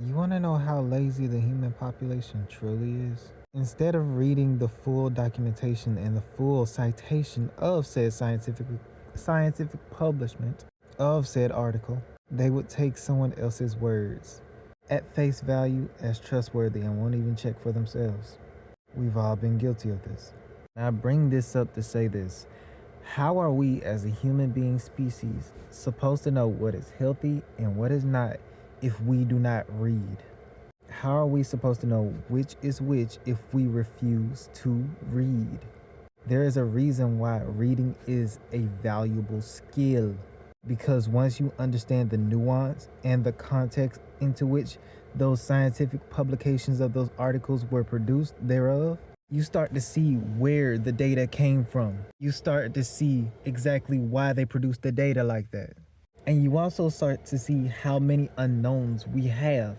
You want to know how lazy the human population truly is? Instead of reading the full documentation and the full citation of said scientific publishment of said article, they would take someone else's words at face value as trustworthy and won't even check for themselves. We've all been guilty of this. Now I bring this up to say this. How are we as a human being species supposed to know what is healthy and what is not if we do not read? How are we supposed to know which is which if we refuse to read? There is a reason why reading is a valuable skill, because once you understand the nuance and the context into which those scientific publications of those articles were produced thereof, you start to see where the data came from. You start to see exactly why they produced the data like that. And you also start to see how many unknowns we have,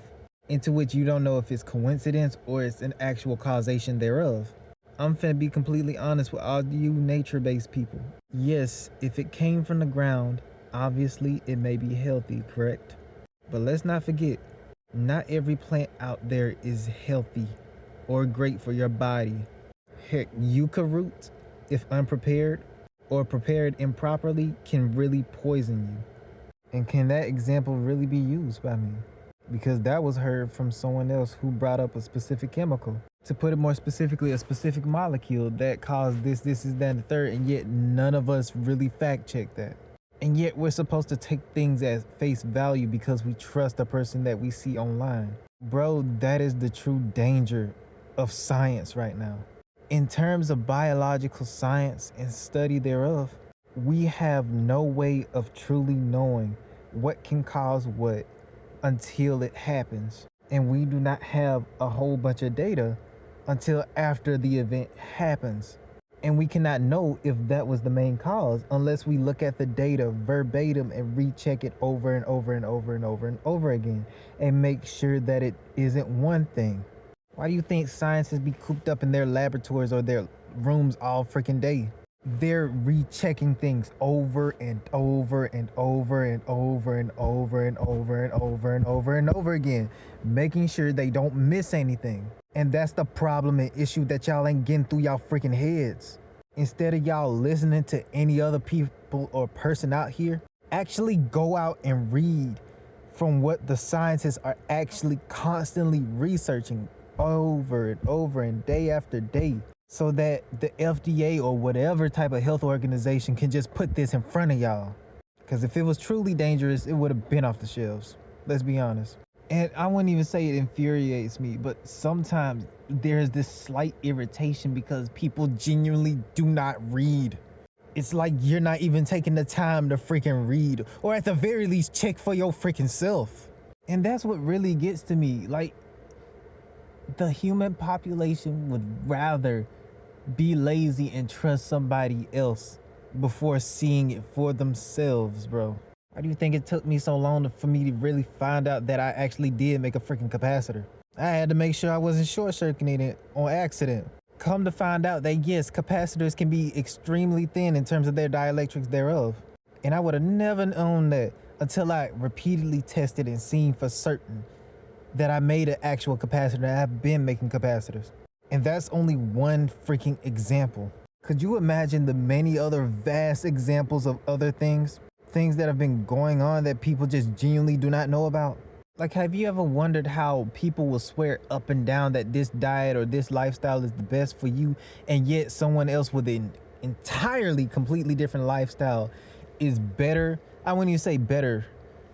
into which you don't know if it's coincidence or it's an actual causation thereof. I'm finna be completely honest with all you nature-based people. Yes, if it came from the ground, obviously it may be healthy, correct? But let's not forget, not every plant out there is healthy or great for your body. Heck, yucca root, if unprepared or prepared improperly, can really poison you. And can that example really be used by me? Because that was heard from someone else who brought up a specific chemical. To put it more specifically, a specific molecule that caused this, that, and the third, and yet none of us really fact check that. And yet we're supposed to take things as face value because we trust the person that we see online. Bro, that is the true danger of science right now. In terms of biological science and study thereof, we have no way of truly knowing what can cause what until it happens. And we do not have a whole bunch of data until after the event happens. And we cannot know if that was the main cause unless we look at the data verbatim and recheck it over and over and over and over and over again and make sure that it isn't one thing. Why do you think scientists be cooped up in their laboratories or their rooms all freaking day? They're rechecking things over and over and over and over and over and over and over and over and over again, making sure they don't miss anything. And that's the problem and issue that y'all ain't getting through y'all freaking heads. Instead of y'all listening to any other people or person out here, actually go out and read from what the scientists are actually constantly researching over and over and day after day, so that the FDA or whatever type of health organization can just put this in front of y'all. Because if it was truly dangerous, it would have been off the shelves. Let's be honest. And I wouldn't even say it infuriates me, but sometimes there's this slight irritation because people genuinely do not read. It's like you're not even taking the time to freaking read, or at the very least check for your freaking self. And that's what really gets to me. Like, the human population would rather be lazy and trust somebody else before seeing it for themselves, bro. Why do you think it took me so long for me to really find out that I actually did make a freaking capacitor? I had to make sure I wasn't short-circuiting it on accident. Come to find out that yes, capacitors can be extremely thin in terms of their dielectrics thereof. And I would have never known that until I repeatedly tested and seen for certain that I made an actual capacitor. I've been making capacitors. And that's only one freaking example. Could you imagine the many other vast examples of other things? Things that have been going on that people just genuinely do not know about? Like, have you ever wondered how people will swear up and down that this diet or this lifestyle is the best for you, and yet someone else with an entirely completely different lifestyle is better? I wouldn't even say better,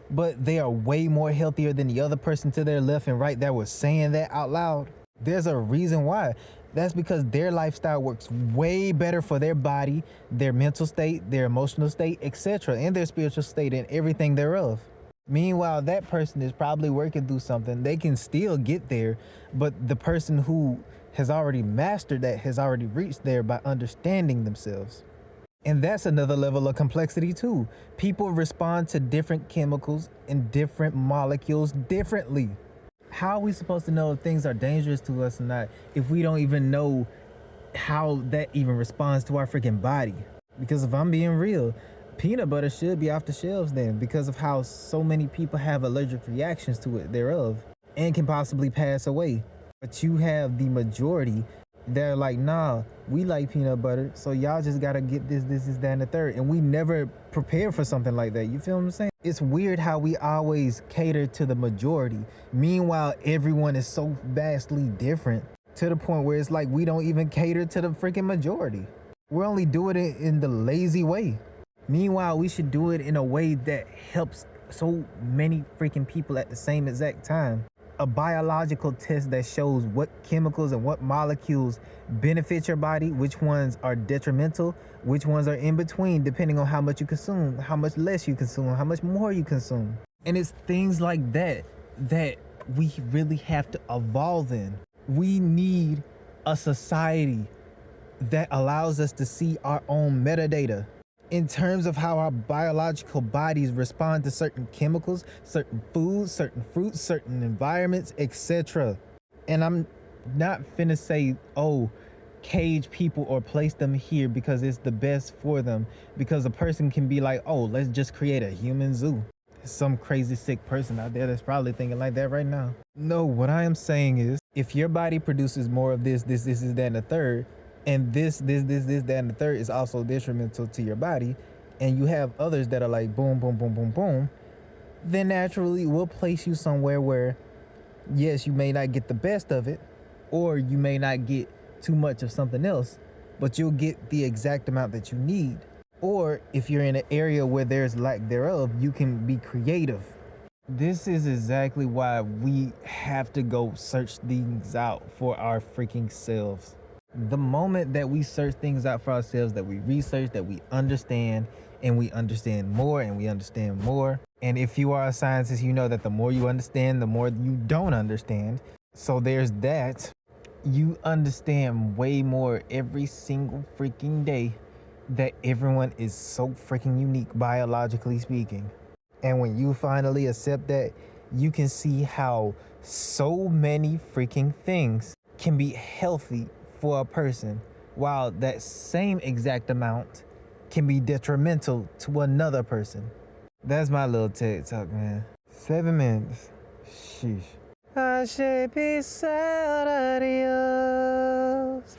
but they are way more healthier than the other person to their left and right that was saying that out loud. There's a reason why. That's because their lifestyle works way better for their body, their mental state, their emotional state, etc., and their spiritual state and everything thereof. Meanwhile, that person is probably working through something. They can still get there, but the person who has already mastered that has already reached there by understanding themselves. And that's another level of complexity too. People respond to different chemicals and different molecules differently. How are we supposed to know if things are dangerous to us or not if we don't even know how that even responds to our freaking body? Because if I'm being real, peanut butter should be off the shelves then, because of how so many people have allergic reactions to it thereof. and can possibly pass away. But you have the majority that are like, nah, we like peanut butter, so y'all just gotta get this, that, and the third. And we never prepare for something like that. You feel what I'm saying? It's weird how we always cater to the majority. Meanwhile, everyone is so vastly different to the point where it's like we don't even cater to the freaking majority. We're only doing it in the lazy way. Meanwhile, we should do it in a way that helps so many freaking people at the same exact time. A biological test that shows what chemicals and what molecules benefit your body, which ones are detrimental, which ones are in between, depending on how much you consume, how much less you consume, how much more you consume. And it's things like that that we really have to evolve in. We need a society that allows us to see our own metadata in terms of how our biological bodies respond to certain chemicals, certain foods, certain fruits, certain environments, etc. And I'm not finna say, oh, cage people or place them here because it's the best for them, because a person can be like, oh, let's just create a human zoo. Some crazy sick person out there that's probably thinking like that right now. No, what I am saying is, if your body produces more of this, that, and the third, and this, that, and the third is also detrimental to your body, and you have others that are like boom, boom, boom, boom, boom, then naturally we'll place you somewhere where, yes, you may not get the best of it, or you may not get too much of something else, but you'll get the exact amount that you need. Or if you're in an area where there's lack thereof, you can be creative. This is exactly why we have to go search things out for our freaking selves. The moment that we search things out for ourselves, that we research, that we understand, and we understand more, and we understand more. And if you are a scientist, you know that the more you understand, the more you don't understand. So there's that. You understand way more every single freaking day that everyone is so freaking unique, biologically speaking. And when you finally accept that, you can see how so many freaking things can be healthy for a person, while that same exact amount can be detrimental to another person. That's my little TED talk, man. 7 minutes. Sheesh. I should be sad, adios.